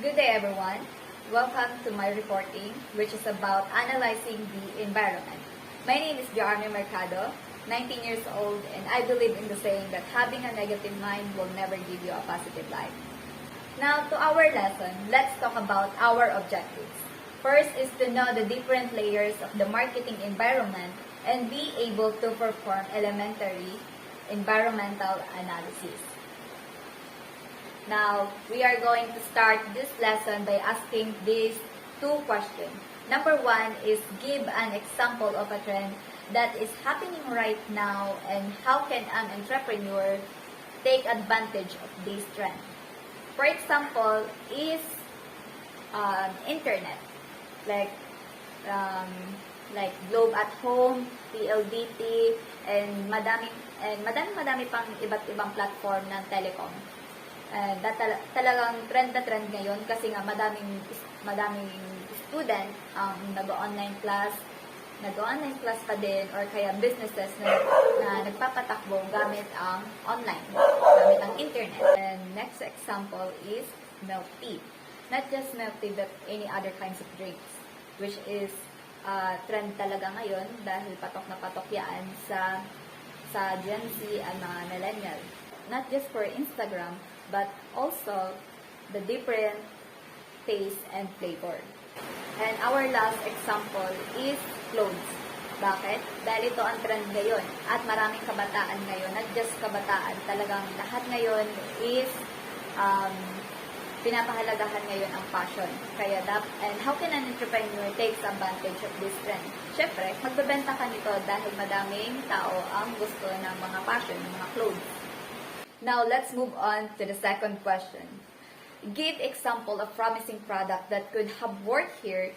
Good day everyone. Welcome to my reporting, which is about analyzing the environment. My name is Joarme Mercado, 19 years old, and I believe in the saying that having a negative mind will never give you a positive life. Now to our lesson, let's talk about our objectives. First is to know the different layers of the marketing environment and be able to perform elementary environmental analysis. Now, we are going to start this lesson by asking these two questions. Number one is give an example of a trend that is happening right now and how can an entrepreneur take advantage of this trend. For example, is internet, like um, like Globe at Home, PLDT, and madami pang iba't ibang platform ng telecom. Talagang trend na trend ngayon kasi nga madaming student nag-online class pa din or kaya businesses na nagpapatakbo gamit ang online, gamit ang internet. And next example is milk tea. Not just milk tea but any other kinds of drinks, which is trend talaga ngayon dahil patok na patok yan sa Gen Z at mga millennial. Not just for Instagram, but also the different taste and flavor. And our last example is clothes. Bakit? Dahil ito ang trend ngayon at maraming kabataan ngayon, not just kabataan, talagang lahat ngayon is pinapahalagahan ngayon ang fashion. And how can an entrepreneur take advantage of this trend? Siyempre, magbebenta ka nito dahil madaming tao ang gusto ng mga fashion, ng mga clothes. Now, let's move on to the second question. Give example of promising product that could have worked here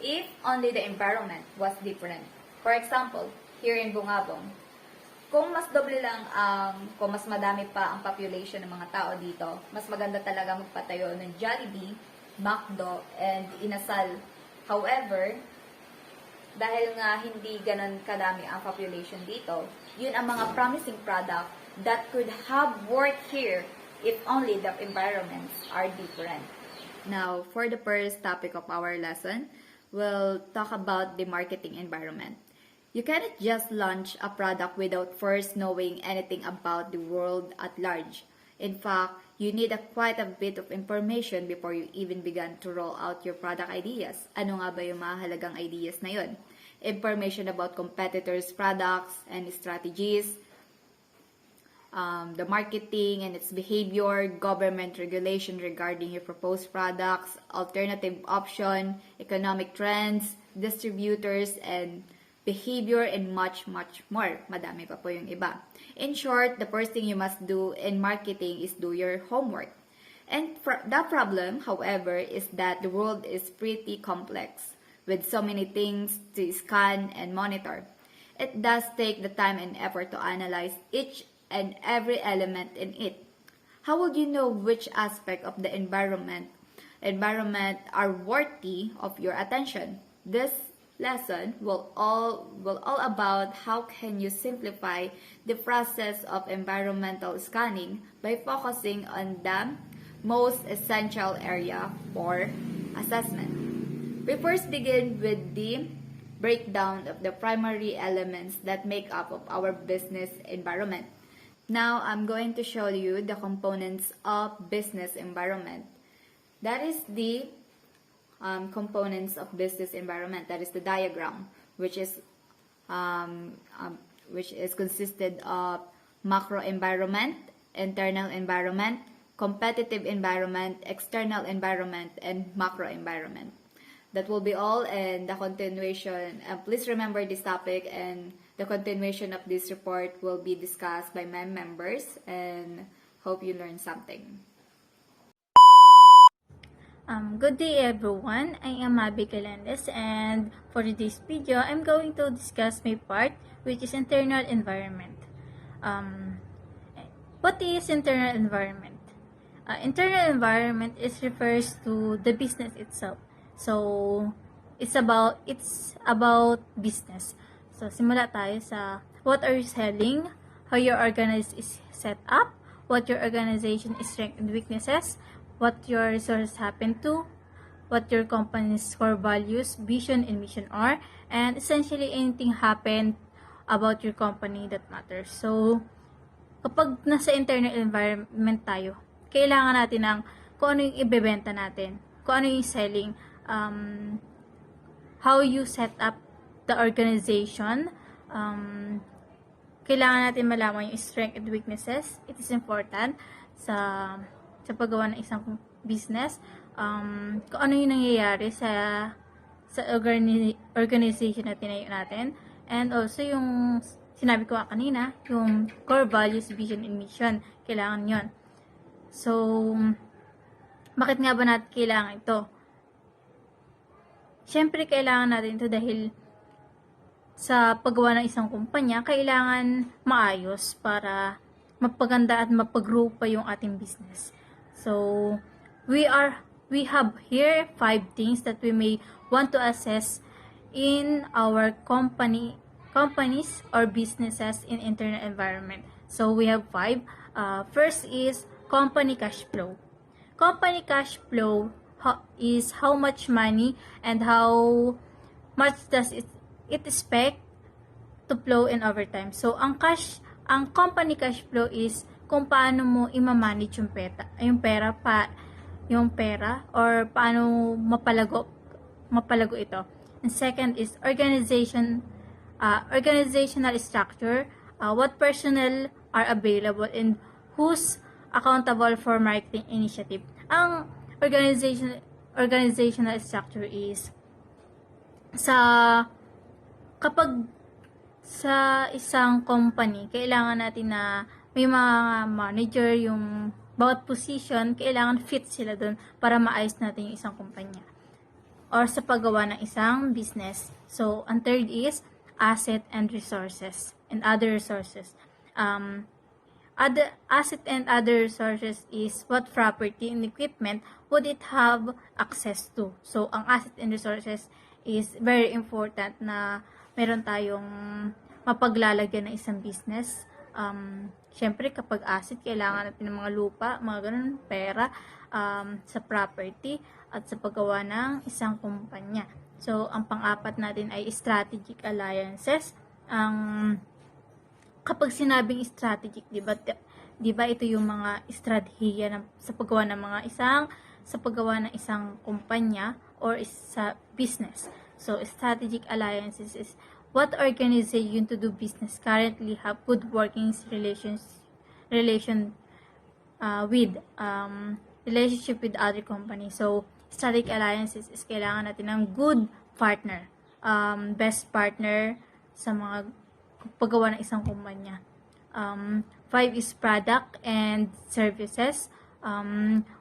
if only the environment was different. For example, here in Bungabong, kung mas madami pa ang population ng mga tao dito, mas maganda talaga magpatayo ng Jollibee, McDo, and Inasal. However, dahil nga hindi ganun kadami ang population dito, yun ang mga promising product that could have worked here if only the environments are different. Now, for the first topic of our lesson, we'll talk about the marketing environment. You cannot just launch a product without first knowing anything about the world at large. In fact, you need quite a bit of information before you even begin to roll out your product ideas. Ano nga ba yung mahalagang ideas na yun? Information about competitors' products and strategies, the marketing and its behavior, government regulation regarding your proposed products, alternative option, economic trends, distributors, and behavior, and much more. Madami pa po yung iba. In short, the first thing you must do in marketing is do your homework. And the problem, however, is that the world is pretty complex with so many things to scan and monitor. It does take the time and effort to analyze each and every element in it. How would you know which aspect of the environment are worthy of your attention? This lesson will all about how can you simplify the process of environmental scanning by focusing on the most essential area for assessment. We first begin with the breakdown of the primary elements that make up of our business environment. Now, I'm going to show you the components of business environment. That is the components of business environment. That is the diagram, which is consisted of macro environment, internal environment, competitive environment, external environment, and macro environment. That will be all, and the continuation. Please remember this topic, and the continuation of this report will be discussed by my members, and hope you learn something. Good day everyone, I am Abby Calendes, and for this video, I'm going to discuss my part, which is internal environment. What is internal environment? Internal environment refers to the business itself. So, it's about business. So, simula tayo sa what are you selling, how your organization is set up, what your organization is strengths and weaknesses, what your resources happen to, what your company's core values, vision, and mission are, and essentially anything happen about your company that matters. So, kapag nasa internal environment tayo, kailangan natin ng kung ano yung ibebenta natin, kung ano yung selling, how you set up the organization, kailangan natin malaman yung strength and weaknesses. It is important sa paggawa ng isang business. Kung ano yung nangyayari sa organization na tinayo natin. And also yung sinabi ko kanina, yung core values, vision, and mission. Kailangan yon. So, bakit nga ba natin kailangan ito? Siyempre, kailangan natin ito dahil sa paggawa ng isang kumpanya, kailangan maayos para mapaganda at mapag-grow pa yung ating business. So, we have here 5 things that we may want to assess in our companies or businesses in internal environment. So, we have 5. First is company cash flow. Company cash flow is how much money and how much does it expect to flow in overtime. So, ang company cash flow is kung paano mo i-manage yung pera or paano mapalago ito. And second is organizational structure, what personnel are available and who's accountable for marketing initiative. Ang organizational structure is kapag sa isang company, kailangan natin na may mga manager, yung bawat position, kailangan fit sila dun para maayos natin yung isang kumpanya or sa paggawa ng isang business. So, ang third is asset and resources and other resources. Other asset and other resources is what property and equipment would it have access to. So, ang asset and resources is very important na meron tayong mapaglalagyan ng isang business. Siyempre, kapag asset, kailangan natin ng mga lupa, mga ganun, pera, sa property, at sa paggawa ng isang kumpanya. So, ang pang-apat natin ay strategic alliances. Kapag sinabing strategic, di ba ito yung mga estratehiya sa paggawa ng isang kumpanya or sa business. So, strategic alliances is what organization to do business currently have good working relationship with other companies. So, strategic alliances is kailangan natin ng good partner, best partner sa mga paggawa ng isang kumpanya. 5 is product and services.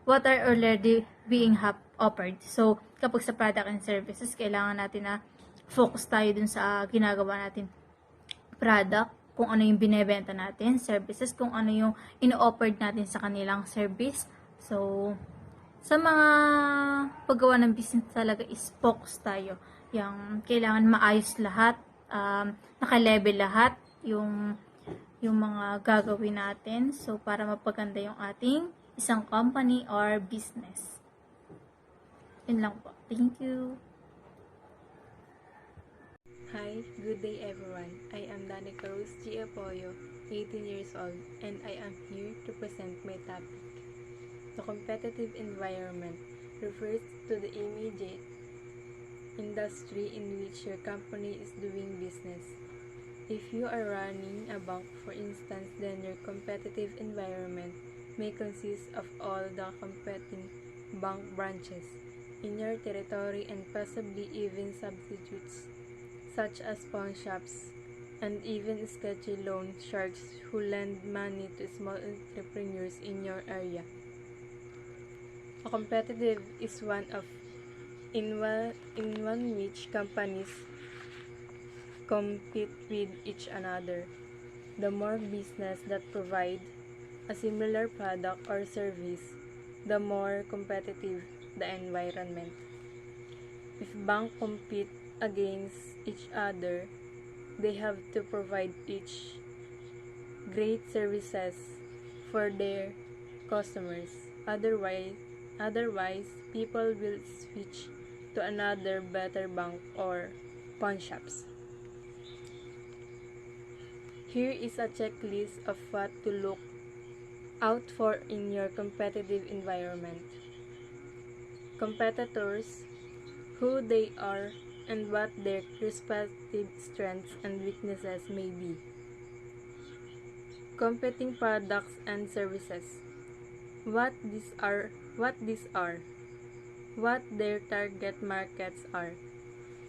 What are already being offered. So, kapag sa product and services, kailangan natin na focus tayo dun sa ginagawa natin. Product, kung ano yung binebenta natin. Services, kung ano yung ino-offered natin sa kanilang service. So, sa mga paggawa ng business talaga is focus tayo. Yung kailangan maayos lahat, naka-level lahat, yung mga gagawin natin. So, para mapaganda yung ating isang company or business. Yun lang po. Thank you. Hi, good day everyone. I am Danica Rose G. Apoyo, 18 years old, and I am here to present my topic. The competitive environment refers to the immediate industry in which your company is doing business. If you are running a bank, for instance, then your competitive environment may consist of all the competing bank branches in your territory and possibly even substitutes, such as pawn shops and even sketchy loan sharks who lend money to small entrepreneurs in your area. A competitive is one which companies compete with each another. The more business that provide a similar product or service, the more competitive the environment. If banks compete against each other, they have to provide each great services for their customers. Otherwise, Otherwise, people will switch to another better bank or pawn shops. Here is a checklist of what to look out for in your competitive environment. Competitors, who they are, and what their respective strengths and weaknesses may be. Competing products and services. What these are, what their target markets are,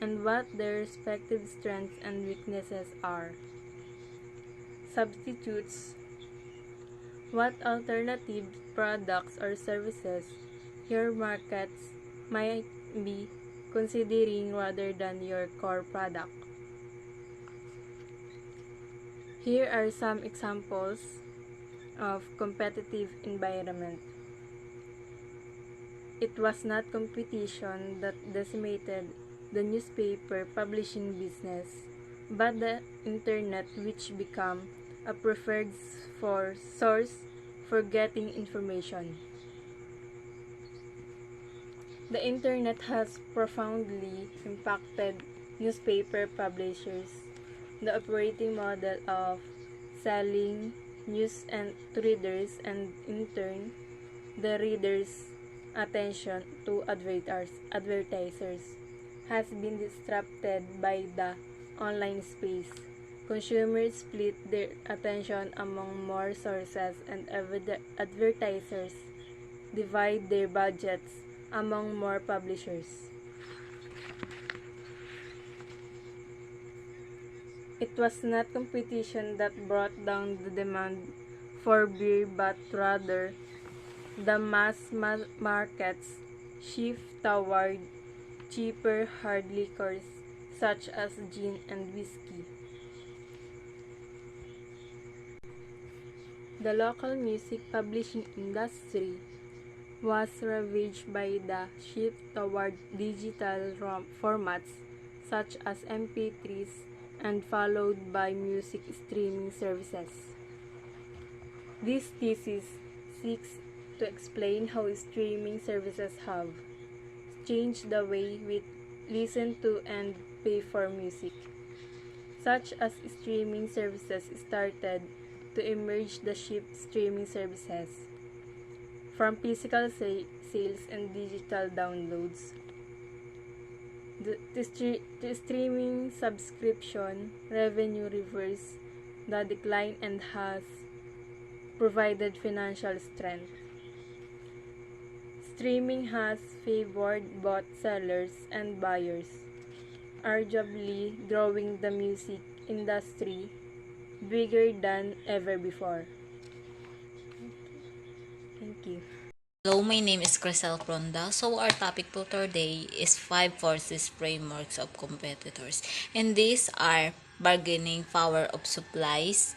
and what their respective strengths and weaknesses are. Substitutes. What alternative products or services your markets might be considering rather than your core product. Here are some examples of competitive environment. It was not competition that decimated the newspaper publishing business, but the internet, which became a preferred source for getting information. The internet has profoundly impacted newspaper publishers. The operating model of selling news to readers and in turn the readers' attention to advertisers has been disrupted by the online space. Consumers split their attention among more sources and advertisers divide their budgets among more publishers. It was not competition that brought down the demand for beer, but rather the mass market's shift toward cheaper hard liquors such as gin and whiskey. The local music publishing industry was ravaged by the shift toward digital formats such as MP3s and followed by music streaming services. This thesis seeks to explain how streaming services have changed the way we listen to and pay for music. Such as streaming services started to emerge the shift streaming services from physical sales and digital downloads. The streaming subscription revenue reversed the decline and has provided financial strength. Streaming has favored both sellers and buyers, arguably growing the music industry bigger than ever before. Thank you. Hello, my name is Crisel Fronda. So our topic for today is 5 forces frameworks of competitors. And these are bargaining power of supplies,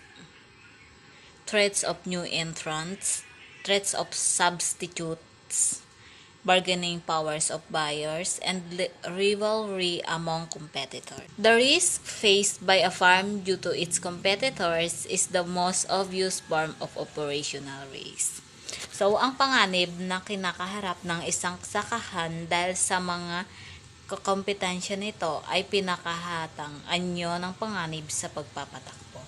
threats of new entrants, threats of substitutes, bargaining powers of buyers, and rivalry among competitors. The risk faced by a firm due to its competitors is the most obvious form of operational risk. So, ang panganib na kinakaharap ng isang sakahan dahil sa mga kakompetensya nito ay pinakahatang anyo ng panganib sa pagpapatakbo.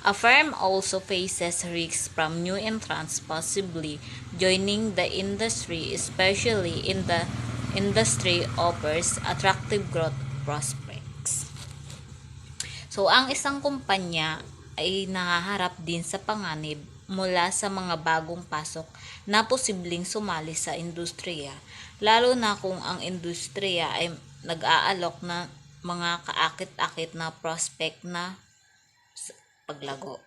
A firm also faces risks from new entrants possibly joining the industry, especially in the industry offers attractive growth prospects. So, ang isang kumpanya ay nahaharap din sa panganib mula sa mga bagong pasok na posibleng sumali sa industriya, lalo na kung ang industriya ay nag-aalok na mga kaakit-akit na prospect na paglago.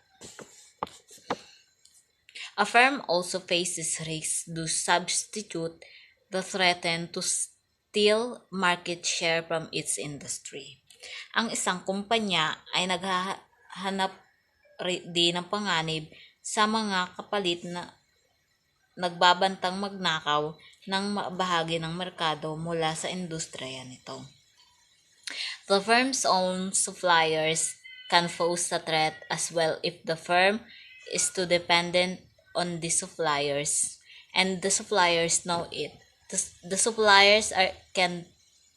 A firm also faces risks to substitute the threaten to steal market share from its industry. Ang isang kumpanya ay naghahanap din ng panganib sa mga kapalit na nagbabantang magnakaw ng bahagi ng merkado mula sa industriya nito. The firm's own suppliers can pose a threat as well if the firm is too dependent on the suppliers, and the suppliers know it. The suppliers can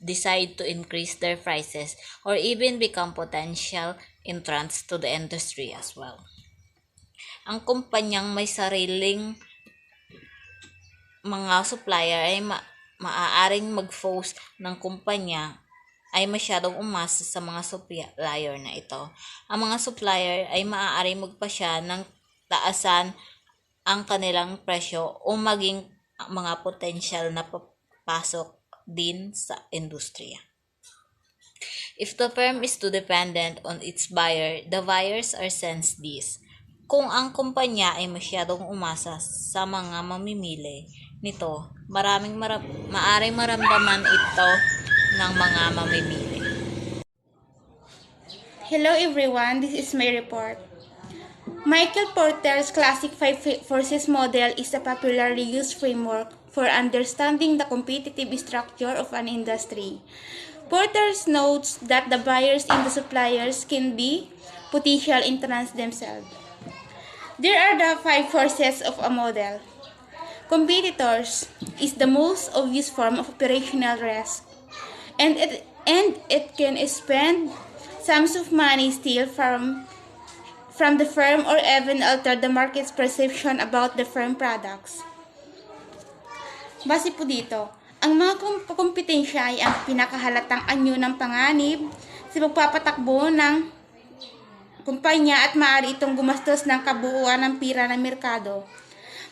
decide to increase their prices or even become potential entrants to the industry as well. Ang kumpanyang may sariling mga supplier ay maaaring mag-force ng kumpanya ay masyadong umasa sa mga supplier na ito. Ang mga supplier ay maaaring magpasya ng taasan ang kanilang presyo o maging mga potential na papasok din sa industriya. If the firm is too dependent on its buyer, the buyers are sense this. Kung ang kumpanya ay masyadong umasa sa mga mamimili nito, maaring maramdaman ito ng mga mamimili. Hello everyone, this is my report. Michael Porter's Classic 5 Forces model is a popularly used framework for understanding the competitive structure of an industry. Porter notes that the buyers and the suppliers can be potential entrants themselves. There are the 5 forces of a model. Competitors is the most obvious form of operational risk, and it can spend sums of money steal from the firm or even alter the market's perception about the firm products. Base po dito, ang mga kompetensya ay ang pinakahalatang anyo ng panganib sa pagpapatakbo ng kumpanya at maaari itong gumastos ng kabuuan ng pira ng merkado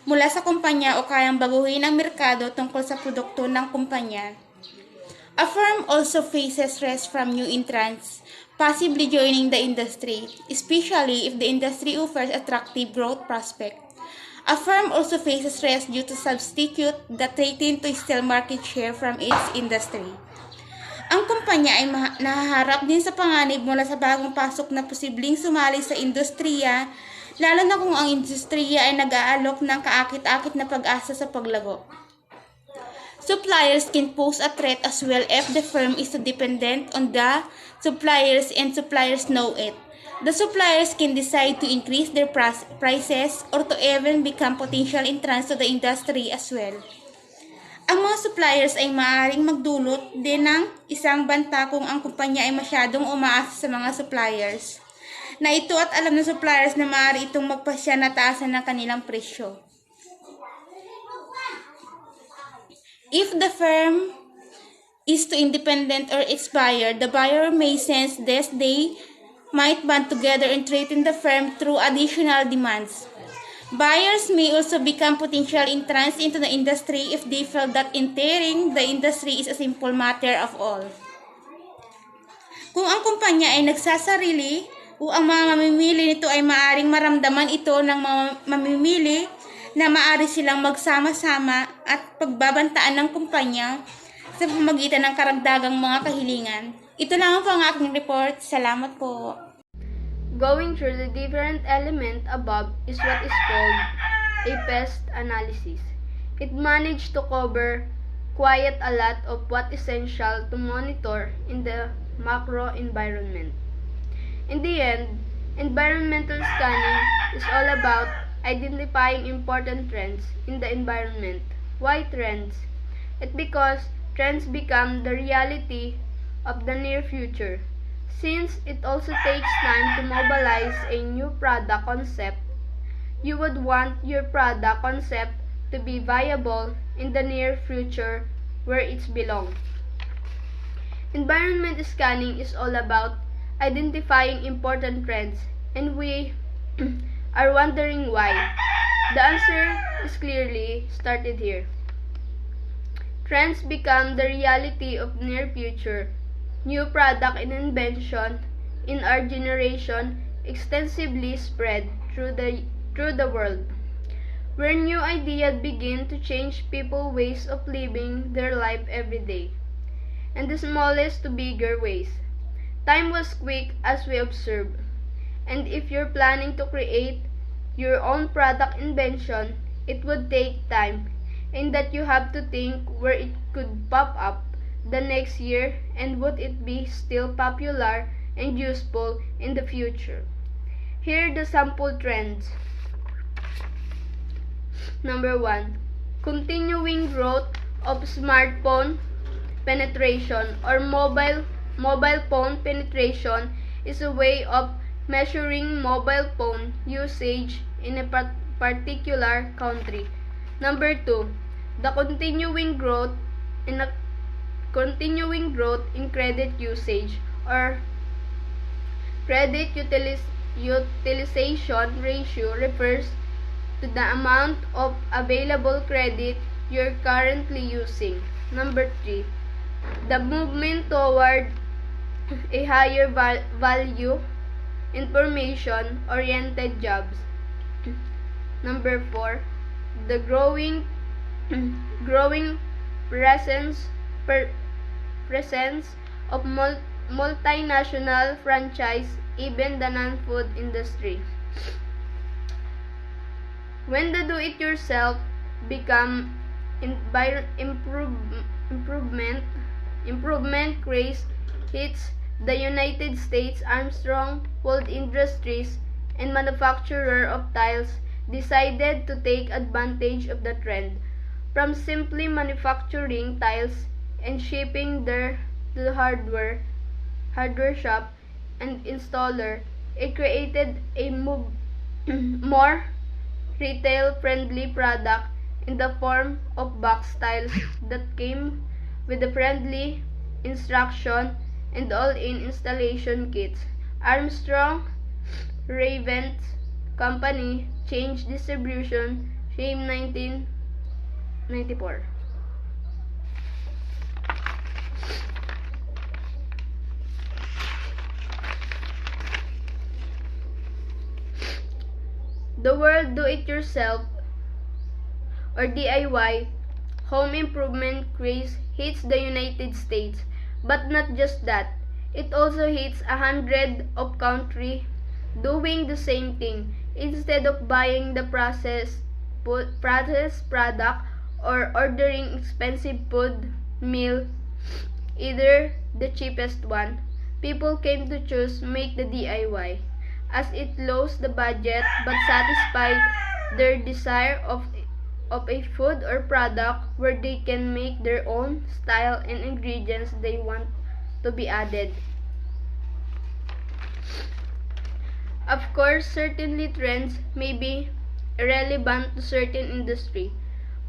mula sa kumpanya o kayang baguhin ang merkado tungkol sa produkto ng kumpanya. A firm also faces risk from new entrants, possibly joining the industry, especially if the industry offers attractive growth prospects. A firm also faces risk due to substitute that threaten to steal market share from its industry. Ang kumpanya ay nahaharap din sa panganib mula sa bagong pasok na posibleng sumali sa industriya, lalo na kung ang industriya ay nag-aalok ng kaakit-akit na pag-asa sa paglago. Suppliers can pose a threat as well if the firm is dependent on the suppliers and suppliers know it. The suppliers can decide to increase their prices or to even become potential entrants to the industry as well. Ang mga suppliers ay maaaring magdulot din ng isang banta kung ang kumpanya ay masyadong umaasa sa mga suppliers na ito at alam ng suppliers na maaari itong magpasya na taasan ng kanilang presyo. If the firm is too independent or its buyer, the buyer may sense this they might band together and threaten the firm through additional demands. Buyers may also become potential entrants into the industry if they feel that entering the industry is a simple matter of all. Kung ang kumpanya ay nagsasarili o ang mga mamimili nito ay maaring maramdaman ito ng mga mamimili na maaari silang magsama-sama at pagbabantaan ng kumpanya sa pamamagitan ng karagdagang mga kahilingan. Ito lang po ang aking report. Salamat po. Going through the different elements above is what is called a pest analysis. It managed to cover quite a lot of what is essential to monitor in the macro environment. In the end, environmental scanning is all about identifying important trends in the environment. Why trends? It's because trends become the reality of the near future. Since it also takes time to mobilize a new product concept, you would want your product concept to be viable in the near future where it belongs. Environment scanning is all about identifying important trends, and we are wondering why. The answer is clearly started here. Trends become the reality of near future. New product and invention in our generation extensively spread through the world, where new ideas begin to change people's ways of living their life every day, in the smallest to bigger ways. Time was quick as we observe, and if you're planning to create your own product invention, it would take time, in that you have to think where it could pop up the next year and would it be still popular and useful in the future. Here are the sample trends. Number 1. continuing growth of smartphone penetration or mobile phone penetration is a way of measuring mobile phone usage in a particular country. Number 2, the continuing growth in credit usage or credit utilization ratio refers to the amount of available credit you're currently using. Number 3, the movement toward a higher value information-oriented jobs. Number 4, the growing presence of multinational franchise, even the non-food industry. When the do-it-yourself become improvement craze hits the United States, Armstrong World Industries and manufacturer of tiles decided to take advantage of the trend. From simply manufacturing tiles and shipping them to the hardware shop and installer, it created a more retail-friendly product in the form of box tiles that came with a friendly instruction and all-in installation kits. Armstrong Raven's company changed distribution in 1994. The word do-it-yourself or DIY home improvement craze hits the United States, but not just that. It also hits 100 of countries doing the same thing. Instead of buying the processed product or ordering expensive food meal, either the cheapest one, people came to choose make the DIY, as it lowers the budget but satisfies their desire of a food or product where they can make their own style and ingredients they want to be added. Of course, certainly trends may be relevant to certain industry.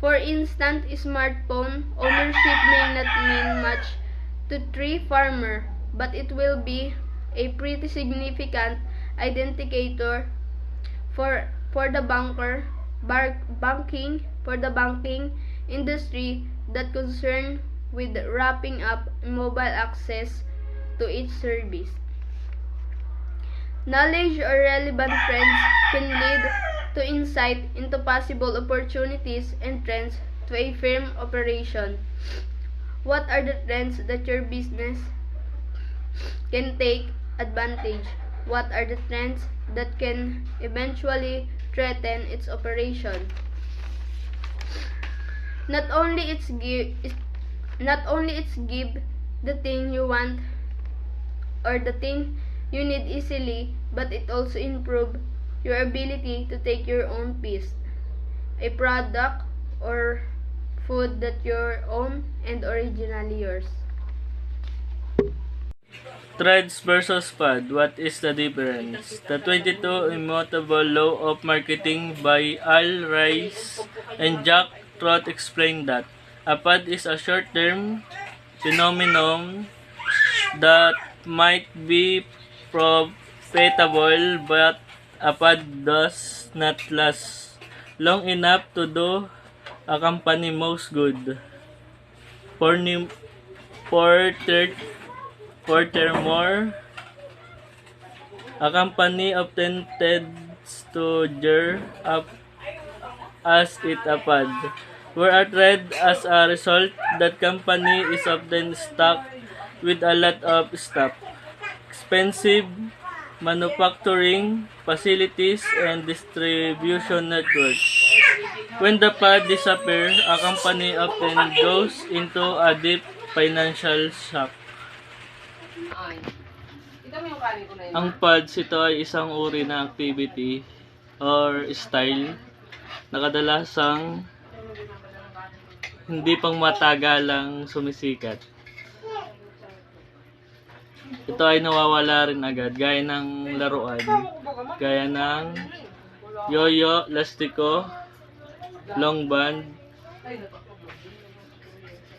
For instance, smartphone ownership may not mean much to tree farmer, but it will be a pretty significant identifier for the banking industry that concerned with wrapping up mobile access to its service. Knowledge or relevant trends can lead to insight into possible opportunities and trends to a firm operation. What are the trends that your business can take advantage? What are the trends that can eventually threaten its operation? Not only it's give the thing you want or the thing you need easily, but it also improve your ability to take your own piece, a product or food that your own and originally yours. Threads versus PAD, what is the difference? The 22 Immutable Law of Marketing by Al Ries and Jack Trout explained that a PAD is a short-term phenomenon that might be profitable, but a PAD does not last long enough to do a company most good. Furthermore, a company often tends to gear up as it a PAD, where a thread as a result that company is often stuck with a lot of stuff, expensive manufacturing facilities, and distribution network. When the PAD disappears, a company often goes into a deep financial shock. Ang PADS, ito ay isang uri na activity or style na kadalasang hindi pang matagalang sumisikat. Ito ay nawawala rin agad, gaya ng laruan, gaya ng yoyo, lastiko, long band,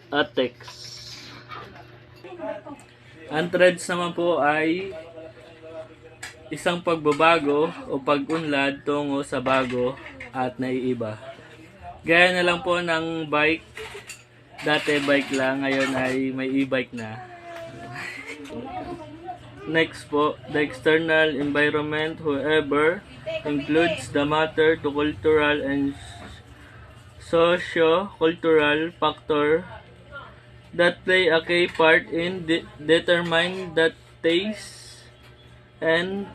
at text. Ang threads naman po ay isang pagbabago o pag-unlad tungo sa bago at naiiba. Gaya na lang po ng bike, dati bike lang, ngayon ay may e-bike na. Next po, the external environment, however, includes the matter to cultural and socio-cultural factor that play a key part in determine the taste and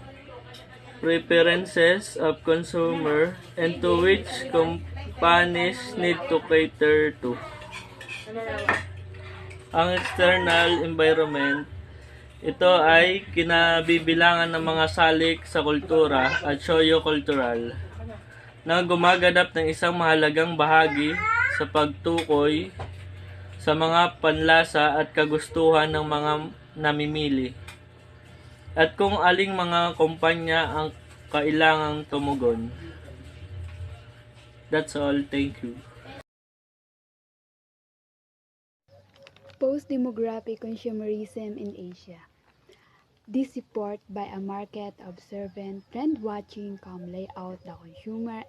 preferences of consumer and to which companies need to cater to. Ang external environment, ito ay kinabibilangan ng mga salik sa kultura at socio-cultural na gumaganap ng isang mahalagang bahagi sa pagtukoy sa mga panlasa at kagustuhan ng mga namimili at kung aling mga kumpanya ang kailangang tumugon. That's all. Thank you. Post-demographic consumerism in Asia. This report by a market observant trend watching come lay out the consumer